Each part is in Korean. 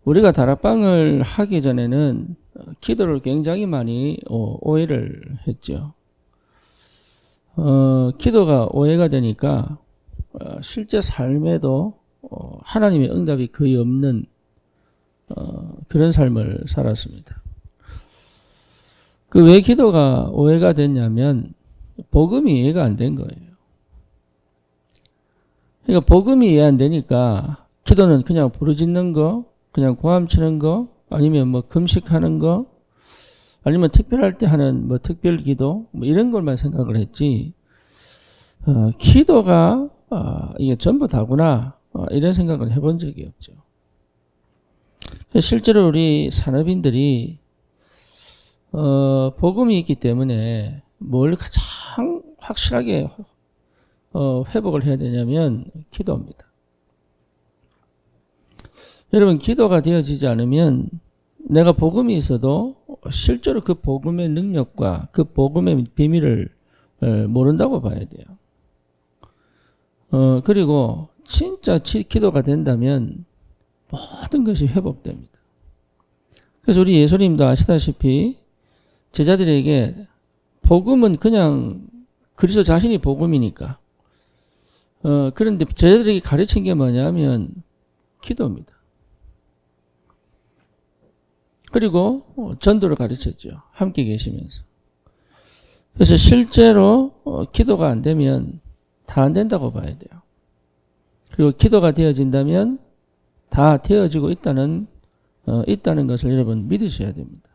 우리가 다락방을 하기 전에는 기도를 굉장히 많이 오해를 했죠. 기도가 오해가 되니까 실제 삶에도 하나님의 응답이 거의 없는 그런 삶을 살았습니다. 그 왜 기도가 오해가 됐냐면 복음이 이해가 안 된 거예요. 그러니까 복음이 이해 안 되니까 기도는 그냥 부르짖는 거, 그냥 고함치는 거, 아니면 뭐 금식하는 거, 아니면 특별할 때 하는 뭐 특별 기도, 뭐 이런 걸만 생각을 했지, 기도가 이게 전부 다구나, 이런 생각을 해본 적이 없죠. 실제로 우리 산업인들이 복음이 있기 때문에 뭘 가장 확실하게 회복을 해야 되냐면 기도입니다. 여러분, 기도가 되어지지 않으면 내가 복음이 있어도 실제로 그 복음의 능력과 그 복음의 비밀을 모른다고 봐야 돼요. 그리고 진짜 기도가 된다면 모든 것이 회복됩니다. 그래서 우리 예수님도 아시다시피 제자들에게 복음은 그냥 그리스도 자신이 복음이니까, 그런데 제자들에게 가르친 게 뭐냐면 기도입니다. 그리고 전도를 가르쳤죠. 함께 계시면서. 그래서 실제로 기도가 안 되면 다 안 된다고 봐야 돼요. 그리고 기도가 되어진다면 다 되어지고 있다는 것을 여러분 믿으셔야 됩니다.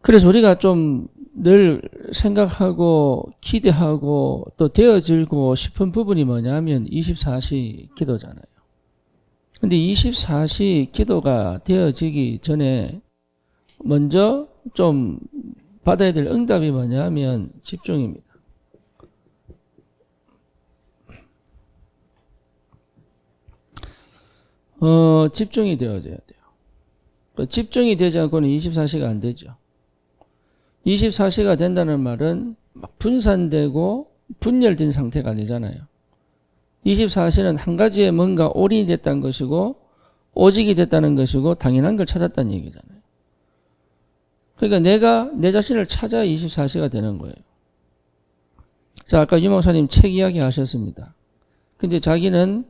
그래서 우리가 좀 늘 생각하고 기대하고 또 되어지고 싶은 부분이 뭐냐면 24시 기도잖아요. 근데 24시 기도가 되어지기 전에 먼저 좀 받아야 될 응답이 뭐냐면 집중입니다. 집중이 되어져야 돼요. 집중이 되지 않고는 24시가 안 되죠. 24시가 된다는 말은 막 분산되고 분열된 상태가 아니잖아요. 24시는 한 가지에 뭔가 올인이 됐다는 것이고 오직이 됐다는 것이고 당연한 걸 찾았다는 얘기잖아요. 그러니까 내가 내 자신을 찾아야 24시가 되는 거예요. 자, 아까 유 목사님 책 이야기 하셨습니다. 근데 자기는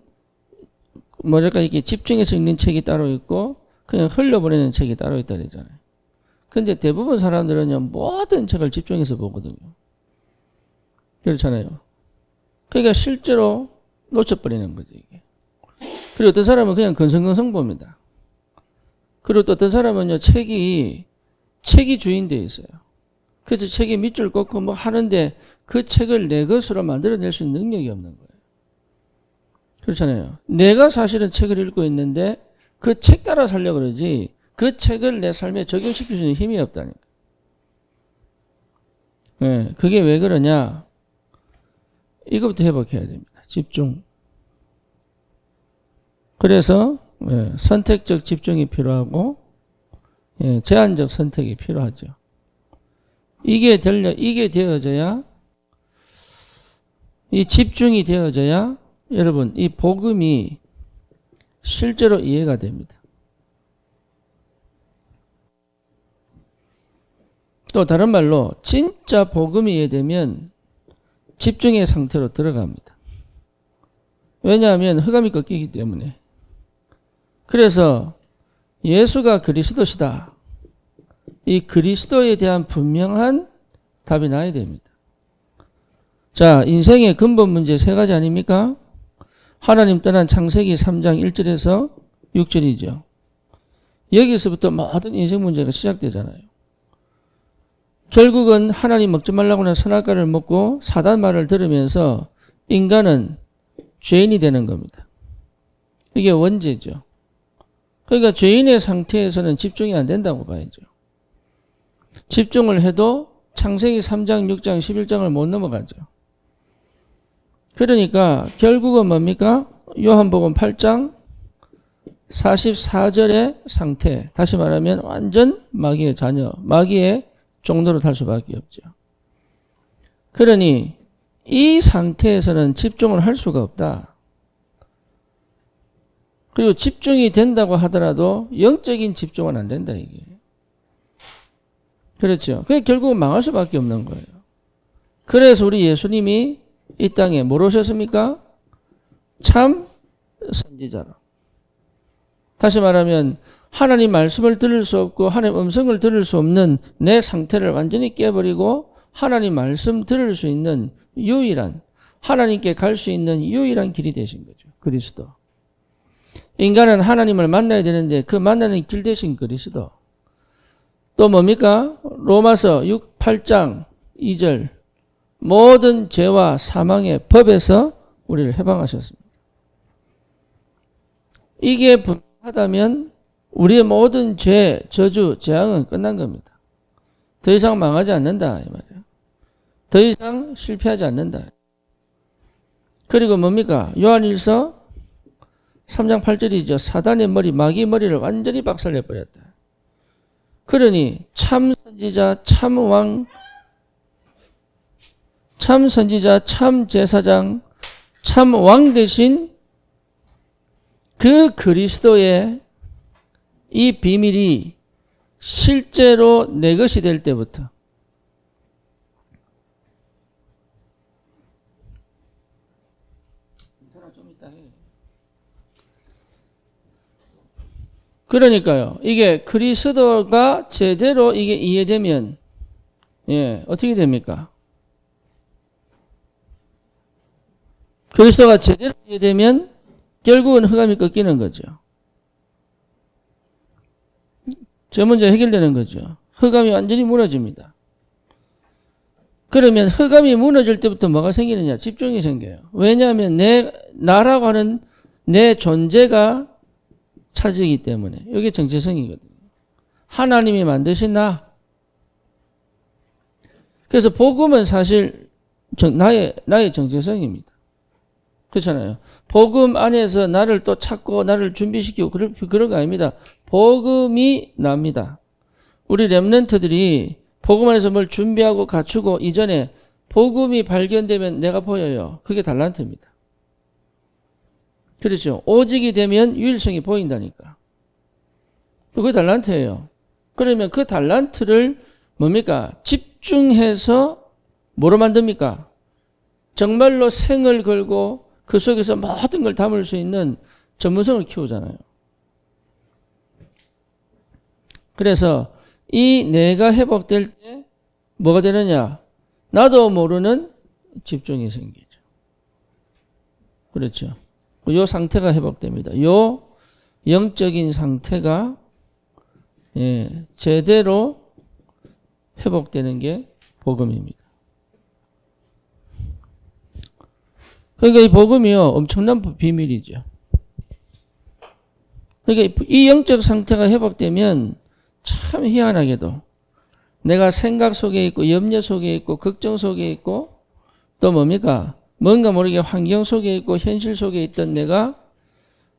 뭐랄까 이렇게 집중해서 읽는 책이 따로 있고 그냥 흘려보내는 책이 따로 있다 그러잖아요. 근데 대부분 사람들은요, 모든 책을 집중해서 보거든요. 그렇잖아요. 그러니까 실제로 놓쳐버리는 거죠, 이게. 그리고 어떤 사람은 그냥 건성건성 봅니다. 그리고 또 어떤 사람은요, 책이 주인되어 있어요. 그래서 책이 밑줄 긋고 뭐 하는데 그 책을 내 것으로 만들어낼 수 있는 능력이 없는 거예요. 그렇잖아요. 내가 사실은 책을 읽고 있는데 그 책 따라 살려고 그러지 그 책을 내 삶에 적용시킬 수 있는 힘이 없다니까. 네, 그게 왜 그러냐? 이것부터 회복해야 됩니다. 집중. 그래서 선택적 집중이 필요하고 제한적 선택이 필요하죠. 이게 되어져야, 이 집중이 되어져야 여러분 이 복음이 실제로 이해가 됩니다. 또 다른 말로 진짜 복음이 이해되면 집중의 상태로 들어갑니다. 왜냐하면 흑암이 꺾이기 때문에. 그래서 예수가 그리스도시다. 이 그리스도에 대한 분명한 답이 나야 됩니다. 자, 인생의 근본 문제 세 가지 아닙니까? 하나님 떠난 창세기 3장 1절에서 6절이죠. 여기서부터 모든 인생 문제가 시작되잖아요. 결국은 하나님 먹지 말라고 하는 선악과를 먹고 사단 말을 들으면서 인간은 죄인이 되는 겁니다. 이게 원죄죠. 그러니까 죄인의 상태에서는 집중이 안 된다고 봐야죠. 집중을 해도 창세기 3장, 6장, 11장을 못 넘어가죠. 그러니까 결국은 뭡니까? 요한복음 8장 44절의 상태, 다시 말하면 완전 마귀의 자녀, 마귀의 종로로 탈 수밖에 없죠. 그러니 이 상태에서는 집중을 할 수가 없다. 그리고 집중이 된다고 하더라도 영적인 집중은 안 된다 이게. 그렇죠. 그게 결국은 망할 수밖에 없는 거예요. 그래서 우리 예수님이 이 땅에 뭘 오셨습니까? 참 선지자로. 다시 말하면 하나님 말씀을 들을 수 없고 하나님 음성을 들을 수 없는 내 상태를 완전히 깨버리고 하나님 말씀 들을 수 있는 유일한, 하나님께 갈 수 있는 유일한 길이 되신 거죠. 그리스도. 인간은 하나님을 만나야 되는데 그 만나는 길 대신 그리스도. 또 뭡니까? 로마서 8장 2절. 모든 죄와 사망의 법에서 우리를 해방하셨습니다. 이게 분명하다면 우리의 모든 죄, 저주, 재앙은 끝난 겁니다. 더 이상 망하지 않는다 이 말이에요. 더 이상 실패하지 않는다. 그리고 뭡니까? 요한일서 3장 8절이죠. 사단의 머리, 마귀의 머리를 완전히 박살내버렸다. 그러니 참 선지자, 참 왕, 참 선지자, 참 제사장, 참 왕 대신 그 그리스도의 이 비밀이 실제로 내 것이 될 때부터 그러니까요. 이게 그리스도가 제대로 이게 이해되면 어떻게 됩니까? 그리스도가 제대로 이해되면 결국은 흑암이 꺾이는 거죠. 저 문제 해결되는 거죠. 흑암이 완전히 무너집니다. 그러면 흑암이 무너질 때부터 뭐가 생기느냐? 집중이 생겨요. 왜냐하면 나라고 하는 내 존재가 차지이기 때문에. 이게 정체성이거든요. 하나님이 만드신 나. 그래서 복음은 사실 나의 정체성입니다. 그렇잖아요. 복음 안에서 나를 또 찾고 나를 준비시키고 그런 거 아닙니다. 복음이 납니다. 우리 렘넌트들이 복음 안에서 뭘 준비하고 갖추고 이전에 복음이 발견되면 내가 보여요. 그게 달란트입니다. 그렇죠. 오직이 되면 유일성이 보인다니까. 그게 달란트예요. 그러면 그 달란트를 뭡니까? 집중해서 뭐로 만듭니까? 정말로 생을 걸고 그 속에서 모든 걸 담을 수 있는 전문성을 키우잖아요. 그래서 이 내가 회복될 때 뭐가 되느냐? 나도 모르는 집중이 생기죠. 그렇죠. 요 상태가 회복됩니다. 요 영적인 상태가 제대로 회복되는 게 복음입니다. 그러니까 이 복음이요 엄청난 비밀이죠. 그러니까 이 영적 상태가 회복되면 참 희한하게도 내가 생각 속에 있고 염려 속에 있고 걱정 속에 있고 또 뭡니까? 뭔가 모르게 환경 속에 있고 현실 속에 있던 내가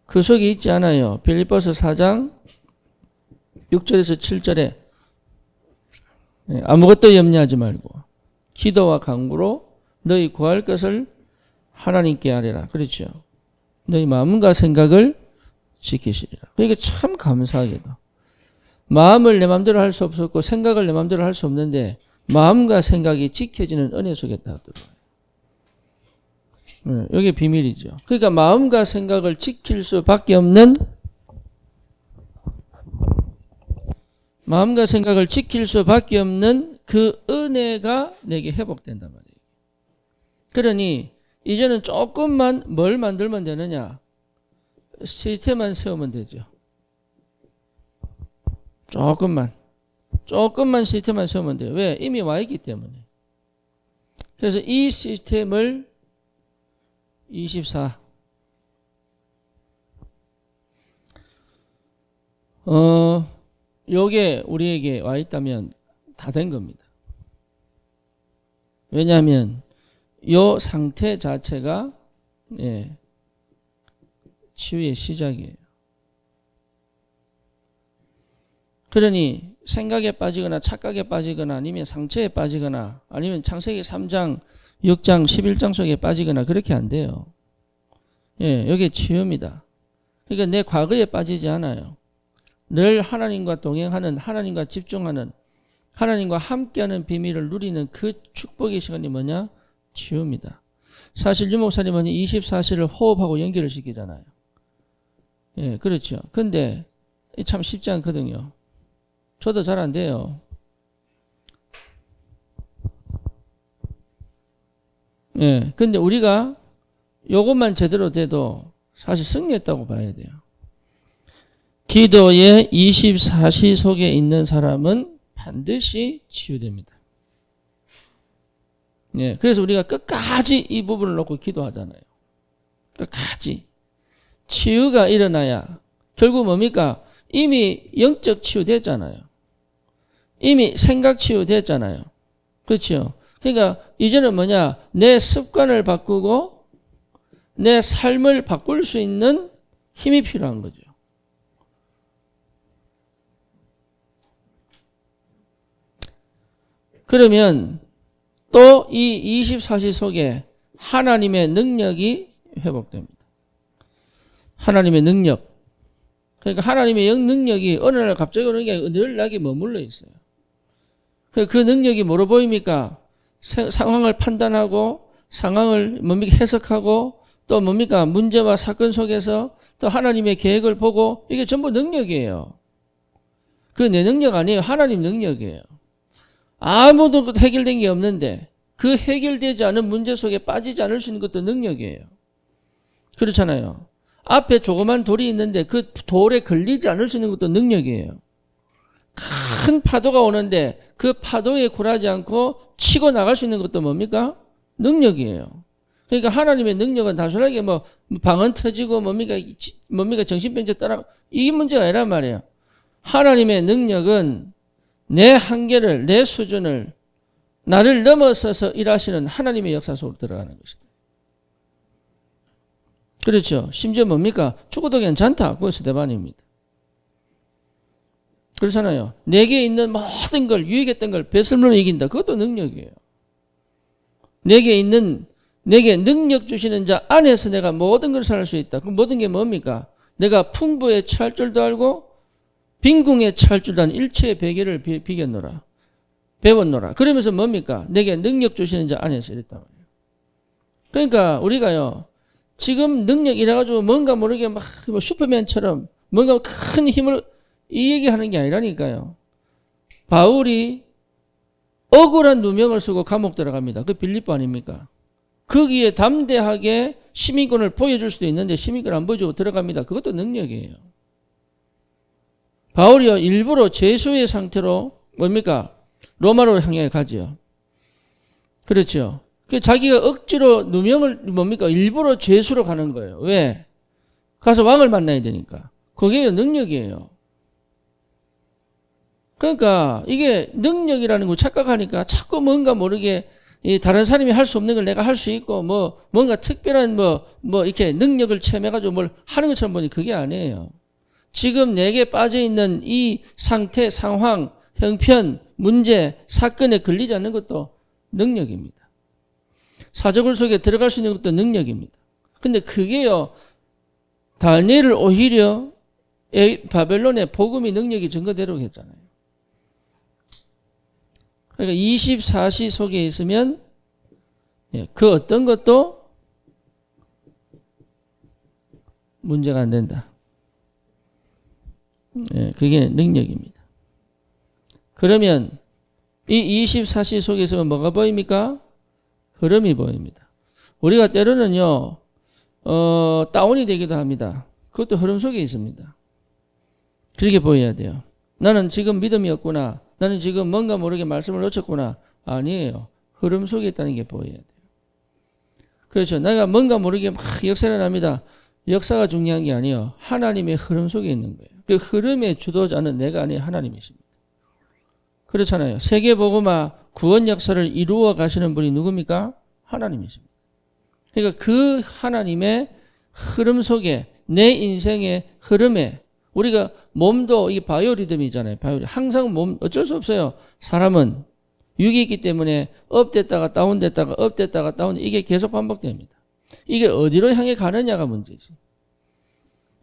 그 속에 있지 않아요. 빌립보서 4장 6절에서 7절에 아무것도 염려하지 말고 기도와 간구로 너희 구할 것을 하나님께 아뢰라. 그렇죠. 너희 마음과 생각을 지키시리라. 그러니까 참 감사하게도 마음을 내 마음대로 할 수 없었고 생각을 내 마음대로 할 수 없는데 마음과 생각이 지켜지는 은혜 속에 다 들어와요. 이게 비밀이죠. 그러니까 마음과 생각을 지킬 수밖에 없는 그 은혜가 내게 회복된단 말이에요. 그러니 이제는 조금만 뭘 만들면 되느냐? 시스템만 세우면 되죠. 조금만 시스템만 세우면 돼요. 왜? 이미 와 있기 때문에. 그래서 이 시스템을 24 요게 우리에게 와 있다면 다 된 겁니다. 왜냐하면 요 상태 자체가 치유의 시작이에요. 그러니 생각에 빠지거나 착각에 빠지거나 아니면 상처에 빠지거나 아니면 창세기 3장, 6장, 11장 속에 빠지거나 그렇게 안 돼요. 여기 치유입니다. 그러니까 내 과거에 빠지지 않아요. 늘 하나님과 동행하는, 하나님과 집중하는, 하나님과 함께하는 비밀을 누리는 그 축복의 시간이 뭐냐? 치유입니다. 사실 유 목사님은 24시를 호흡하고 연결을 시키잖아요. 예, 그렇죠. 근데 참 쉽지 않거든요. 저도 잘 안 돼요. 예, 근데 우리가 요것만 제대로 돼도 사실 승리했다고 봐야 돼요. 기도의 24시 속에 있는 사람은 반드시 치유됩니다. 예, 그래서 우리가 끝까지 이 부분을 놓고 기도하잖아요. 끝까지. 치유가 일어나야 결국 뭡니까? 이미 영적 치유됐잖아요. 이미 생각 치유됐잖아요. 그렇죠? 그러니까 이제는 뭐냐? 내 습관을 바꾸고 내 삶을 바꿀 수 있는 힘이 필요한 거죠. 그러면 또 이 24시 속에 하나님의 능력이 회복됩니다. 하나님의 능력. 그러니까 하나님의 능력이 어느 날 갑자기 오는 게 아니고 늘 나에게 머물러 있어요. 그 능력이 뭐로 보입니까? 상황을 판단하고 상황을 뭡니까? 해석하고 또 뭡니까? 문제와 사건 속에서 또 하나님의 계획을 보고 이게 전부 능력이에요. 그 내 능력 아니에요. 하나님 능력이에요. 아무도 해결된 게 없는데 그 해결되지 않은 문제 속에 빠지지 않을 수 있는 것도 능력이에요. 그렇잖아요. 앞에 조그만 돌이 있는데 그 돌에 걸리지 않을 수 있는 것도 능력이에요. 큰 파도가 오는데 그 파도에 굴하지 않고 치고 나갈 수 있는 것도 뭡니까? 능력이에요. 그러니까 하나님의 능력은 단순하게 뭐 방언 터지고 뭡니까 정신병자 따라 이 문제가 아니란 말이에요. 하나님의 능력은 내 한계를, 내 수준을 나를 넘어서서 일하시는 하나님의 역사 속으로 들어가는 것이다. 그렇죠. 심지어 뭡니까? 죽어도 괜찮다. 그것이 대반입니다. 그렇잖아요. 내게 있는 모든 걸, 유익했던 걸 배설물로 이긴다. 그것도 능력이에요. 내게 능력 주시는 자 안에서 내가 모든 걸 살 수 있다. 그 모든 게 뭡니까? 내가 풍부에 처할 줄도 알고 빈궁에 처할 줄도 아는 일체의 베개를 비겼노라. 배웠노라. 그러면서 뭡니까? 내게 능력 주시는 자 안에서 이랬단 말이에요. 그러니까 우리가요. 지금 능력 이래가지고 뭔가 모르게 막 슈퍼맨처럼 뭔가 큰 힘을 이 얘기하는 게 아니라니까요. 바울이 억울한 누명을 쓰고 감옥 들어갑니다. 그 빌립보 아닙니까? 거기에 담대하게 시민권을 보여줄 수도 있는데 시민권을 안 보여주고 들어갑니다. 그것도 능력이에요. 바울이요 일부러 죄수의 상태로 뭡니까? 로마로 향해 가지요. 그렇죠. 자기가 억지로 누명을 뭡니까? 일부러 죄수로 가는 거예요. 왜? 가서 왕을 만나야 되니까. 그게 능력이에요. 그러니까 이게 능력이라는 걸 착각하니까 자꾸 뭔가 모르게 다른 사람이 할 수 없는 걸 내가 할 수 있고 뭔가 특별한 이렇게 능력을 체험해가지고 뭘 하는 것처럼 보니 그게 아니에요. 지금 내게 빠져있는 이 상태, 상황, 형편, 문제, 사건에 걸리지 않는 것도 능력입니다. 사적을 속에 들어갈 수 있는 것도 능력입니다. 근데 그게요, 다니엘을 오히려 바벨론의 복음의 능력이 증거되도록 했잖아요. 그러니까 24시 속에 있으면 그 어떤 것도 문제가 안 된다. 그게 능력입니다. 그러면 이 24시 속에 있으면 뭐가 보입니까? 흐름이 보입니다. 우리가 때로는요, 다운이 되기도 합니다. 그것도 흐름 속에 있습니다. 그렇게 보여야 돼요. 나는 지금 믿음이 없구나. 나는 지금 뭔가 모르게 말씀을 놓쳤구나. 아니에요. 흐름 속에 있다는 게 보여야 돼요. 그렇죠. 내가 뭔가 모르게 막 역사가 납니다. 역사가 중요한 게 아니에요. 하나님의 흐름 속에 있는 거예요. 그 흐름의 주도자는 내가 아닌 하나님이십니다. 그렇잖아요. 세계복음화 구원 역사를 이루어 가시는 분이 누굽니까? 하나님이십니다. 그러니까 그 하나님의 흐름 속에 내 인생의 흐름에 우리가 몸도 이 바이오리듬이잖아요. 바이오리듬. 항상 몸 어쩔 수 없어요. 사람은 육이 있기 때문에 업됐다가 다운됐다가 업됐다가 다운 이게 계속 반복됩니다. 이게 어디로 향해 가느냐가 문제지.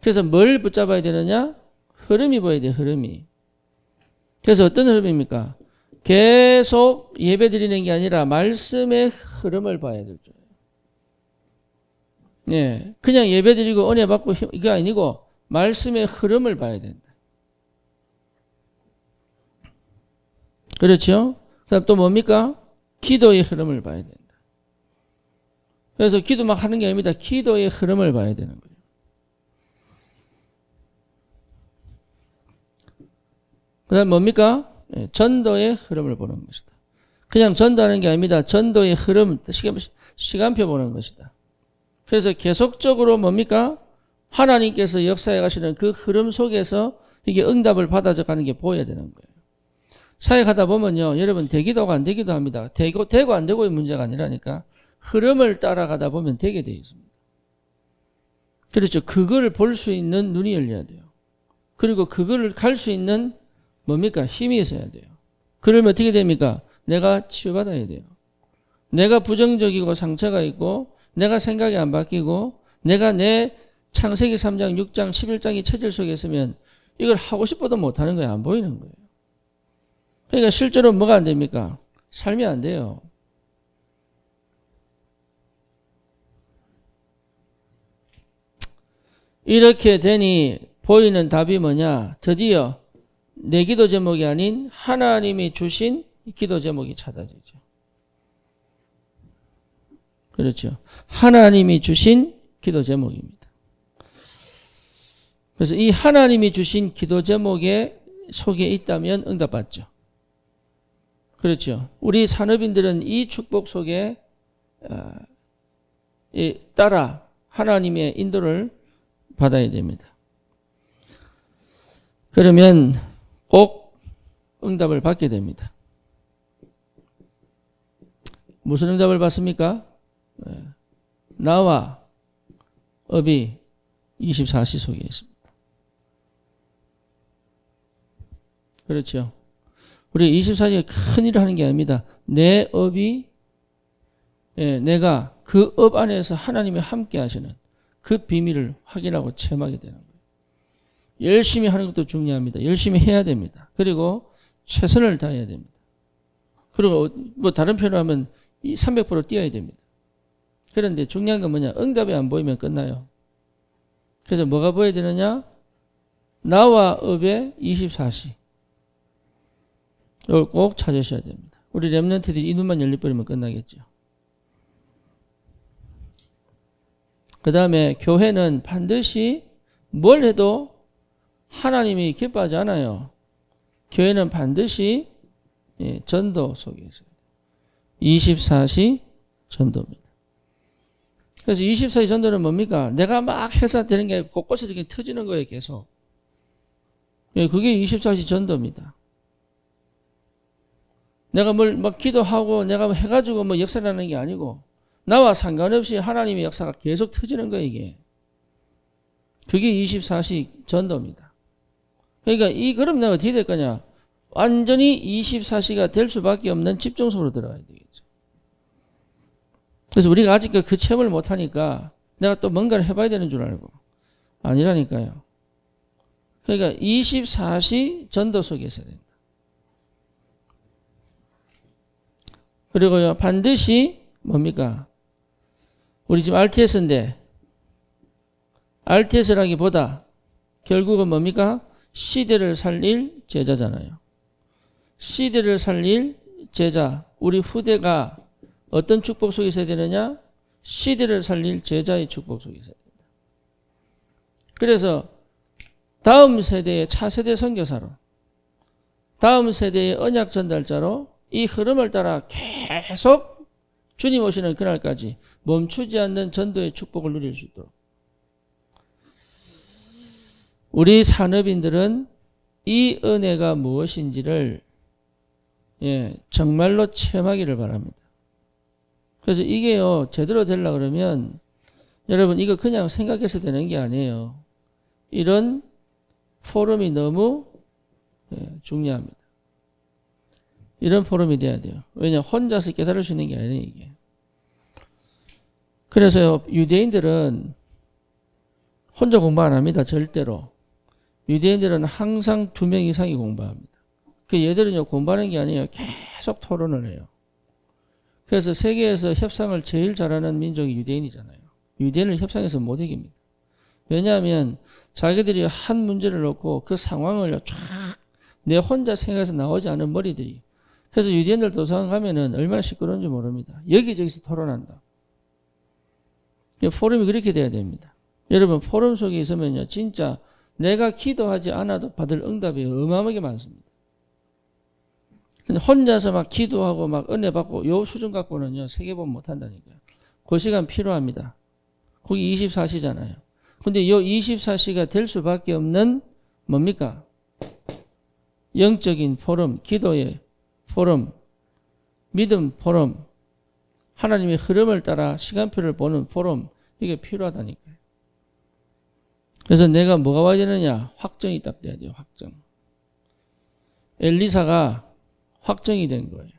그래서 뭘 붙잡아야 되느냐? 흐름이 보여야 돼, 흐름이. 그래서 어떤 흐름입니까? 계속 예배 드리는 게 아니라 말씀의 흐름을 봐야 되죠. 예, 그냥 예배 드리고 은혜 받고 이게 아니고 말씀의 흐름을 봐야 된다. 그렇죠? 그다음 또 뭡니까? 기도의 흐름을 봐야 된다. 그래서 기도 막 하는 게 아닙니다. 기도의 흐름을 봐야 되는 거예요. 그다음 뭡니까? 네, 전도의 흐름을 보는 것이다. 그냥 전도하는 게 아닙니다. 전도의 흐름, 시간표 보는 것이다. 그래서 계속적으로 뭡니까? 하나님께서 역사해 가시는 그 흐름 속에서 이게 응답을 받아져 가는 게 보여야 되는 거예요. 사역하다 보면요, 여러분 되기도 하고 안 되기도 합니다. 되고 안 되고의 문제가 아니라니까 흐름을 따라가다 보면 되게 되어 있습니다. 그렇죠. 그거를 볼 수 있는 눈이 열려야 돼요. 그리고 그거를 갈 수 있는 뭡니까? 힘이 있어야 돼요. 그러면 어떻게 됩니까? 내가 치유받아야 돼요. 내가 부정적이고 상처가 있고 내가 생각이 안 바뀌고 내가 내 창세기 3장, 6장, 11장의 체질 속에 있으면 이걸 하고 싶어도 못하는 거예요. 안 보이는 거예요. 그러니까 실제로 뭐가 안 됩니까? 삶이 안 돼요. 이렇게 되니 보이는 답이 뭐냐? 드디어 내 기도 제목이 아닌 하나님이 주신 기도 제목이 찾아지죠. 그렇죠. 하나님이 주신 기도 제목입니다. 그래서 이 하나님이 주신 기도 제목의 속에 있다면 응답받죠. 그렇죠. 우리 산업인들은 이 축복 속에 따라 하나님의 인도를 받아야 됩니다. 그러면 꼭 응답을 받게 됩니다. 무슨 응답을 받습니까? 나와 업이 24시 속에 있습니다. 그렇죠. 우리 24시에 큰 일을 하는 게 아닙니다. 내 업이 내가 그 업 안에서 하나님이 함께 하시는 그 비밀을 확인하고 체험하게 되는 거예요. 열심히 하는 것도 중요합니다. 열심히 해야 됩니다. 그리고 최선을 다해야 됩니다. 그리고 뭐 다른 표현을 하면 300% 뛰어야 됩니다. 그런데 중요한 건 뭐냐? 응답이 안 보이면 끝나요. 그래서 뭐가 보여야 되느냐? 나와 업의 24시. 이걸 꼭 찾으셔야 됩니다. 우리 렘넌트들이 이 눈만 열려버리면 끝나겠죠. 그 다음에 교회는 반드시 뭘 해도 하나님이 기뻐하지 않아요. 교회는 반드시 전도 속에 있어요. 24시 전도입니다. 그래서 24시 전도는 뭡니까? 내가 막 해서 되는 게 곳곳에서 이렇게 터지는 거예요, 계속. 그게 24시 전도입니다. 내가 뭘 막 기도하고 내가 뭐 해가지고 뭐 역사를 하는 게 아니고 나와 상관없이 하나님의 역사가 계속 터지는 거예요, 이게. 그게 24시 전도입니다. 그러니까 그럼 내가 어떻게 될 거냐? 완전히 24시가 될 수밖에 없는 집중속으로 들어가야 되겠죠. 그래서 우리가 아직 그 체험을 못하니까 내가 또 뭔가를 해봐야 되는 줄 알고. 아니라니까요. 그러니까 24시 전도 속에 있어야 된다. 그리고요, 반드시 뭡니까? 우리 지금 RTS인데, RTS라기보다 결국은 뭡니까? 시대를 살릴 제자잖아요. 시대를 살릴 제자, 우리 후대가 어떤 축복 속에 있어야 되느냐? 시대를 살릴 제자의 축복 속에 있어야 된다. 그래서 다음 세대의 차세대 선교사로, 다음 세대의 언약 전달자로 이 흐름을 따라 계속 주님 오시는 그날까지 멈추지 않는 전도의 축복을 누릴 수 있도록 우리 산업인들은 이 은혜가 무엇인지를 정말로 체험하기를 바랍니다. 그래서 이게요, 제대로 되려고 그러면 여러분 이거 그냥 생각해서 되는 게 아니에요. 이런 포럼이 너무 중요합니다. 이런 포럼이 돼야 돼요. 왜냐하면 혼자서 깨달을 수 있는 게 아니에요, 이게. 그래서요, 유대인들은 혼자 공부 안 합니다. 절대로. 유대인들은 항상 2명 이상이 공부합니다. 얘들은요, 공부하는 게 아니에요. 계속 토론을 해요. 그래서 세계에서 협상을 제일 잘하는 민족이 유대인이잖아요. 유대인을 협상에서 못 이깁니다. 왜냐하면 자기들이 한 문제를 놓고 그 상황을 쫙 내 혼자 생각해서 나오지 않은 머리들이. 그래서 유대인들 도서관 가면은 얼마나 시끄러운지 모릅니다. 여기저기서 토론한다. 포럼이 그렇게 돼야 됩니다. 여러분, 포럼 속에 있으면요, 진짜 내가 기도하지 않아도 받을 응답이 어마어마하게 많습니다. 근데 혼자서 막 기도하고 막 은혜 받고 요 수준 갖고는요, 세계본 못 한다니까요. 그 시간 필요합니다. 거기 24시잖아요. 근데 요 24시가 될 수밖에 없는 뭡니까? 영적인 포럼, 기도의 포럼, 믿음 포럼, 하나님의 흐름을 따라 시간표를 보는 포럼, 이게 필요하다니까요. 그래서 내가 뭐가 와야 되느냐? 확정이 딱 돼야 돼요. 확정. 엘리사가 확정이 된 거예요.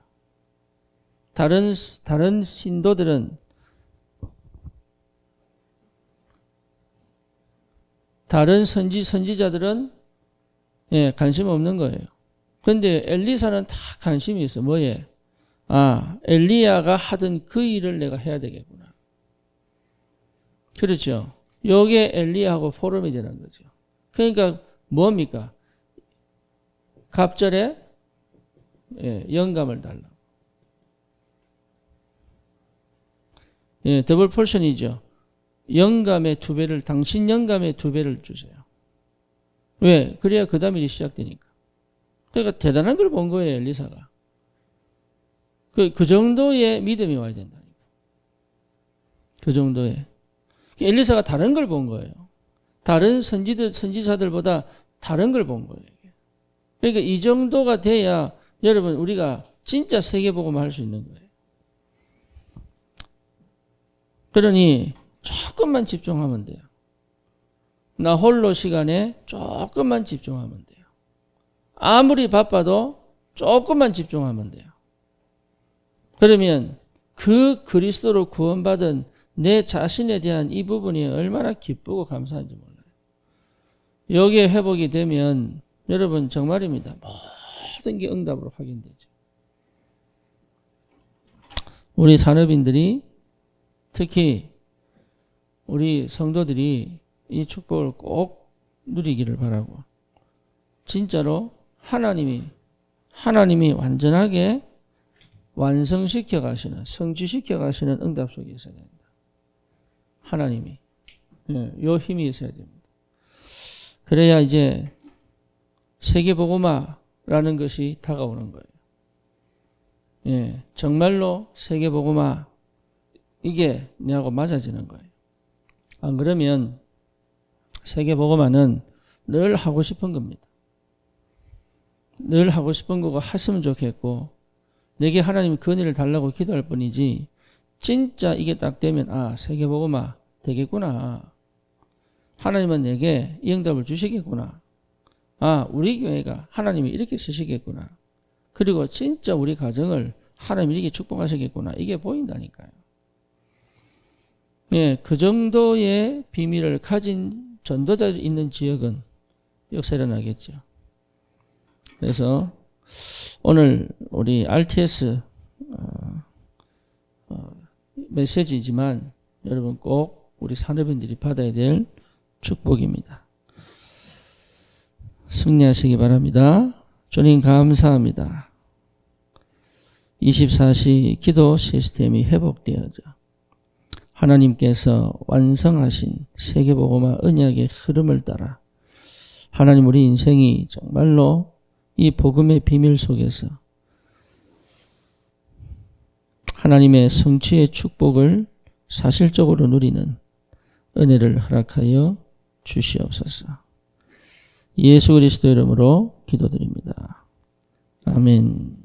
다른 신도들은, 다른 선지자들은 관심 없는 거예요. 그런데 엘리사는 다 관심이 있어. 뭐에? 엘리야가 하던 그 일을 내가 해야 되겠구나. 그렇죠. 요게 엘리야하고 포럼이 되는 거죠. 그러니까 뭡니까? 갑절에 영감을 달라. 더블 포션이죠. 영감의 2배를, 당신 영감의 2배를 주세요. 왜? 그래야 그 다음 일이 시작되니까. 그러니까 대단한 걸 본 거예요, 엘리사가. 그 정도의 믿음이 와야 된다니까. 그 정도의. 엘리사가 다른 걸 본 거예요. 다른 선지자들보다 다른 걸 본 거예요. 그러니까 이 정도가 돼야 여러분, 우리가 진짜 세계복음을 할 수 있는 거예요. 그러니 조금만 집중하면 돼요. 나 홀로 시간에 조금만 집중하면 돼요. 아무리 바빠도 조금만 집중하면 돼요. 그러면 그 그리스도로 구원받은 내 자신에 대한 이 부분이 얼마나 기쁘고 감사한지 몰라요. 여기에 회복이 되면 여러분 정말입니다. 모든 게 응답으로 확인되죠. 우리 산업인들이, 특히 우리 성도들이 이 축복을 꼭 누리기를 바라고, 진짜로 하나님이 완전하게 완성시켜 가시는, 성취시켜 가시는 응답 속에 있어야 된다. 하나님이. 요 힘이 있어야 됩니다. 그래야 이제 세계복음화라는 것이 다가오는 거예요. 정말로 세계복음화, 이게 내하고 맞아지는 거예요. 안 그러면 세계복음화는 늘 하고 싶은 겁니다. 늘 하고 싶은 거고 했으면 좋겠고, 내게 하나님이 그 은혜를 달라고 기도할 뿐이지, 진짜 이게 딱 되면 세계복음화 되겠구나. 하나님은 내게 이 응답을 주시겠구나. 우리 교회가 하나님이 이렇게 쓰시겠구나. 그리고 진짜 우리 가정을 하나님이 이렇게 축복하시겠구나. 이게 보인다니까요. 그 정도의 비밀을 가진 전도자들이 있는 지역은 역사 일어나겠죠. 그래서 오늘 우리 RTS 메시지지만 여러분 꼭 우리 산업인들이 받아야 될 축복입니다. 승리하시기 바랍니다. 주님 감사합니다. 24시 기도 시스템이 회복되어져 하나님께서 완성하신 세계복음화 언약의 흐름을 따라 하나님, 우리 인생이 정말로 이 복음의 비밀 속에서 하나님의 성취의 축복을 사실적으로 누리는 은혜를 허락하여 주시옵소서. 예수 그리스도 이름으로 기도드립니다. 아멘.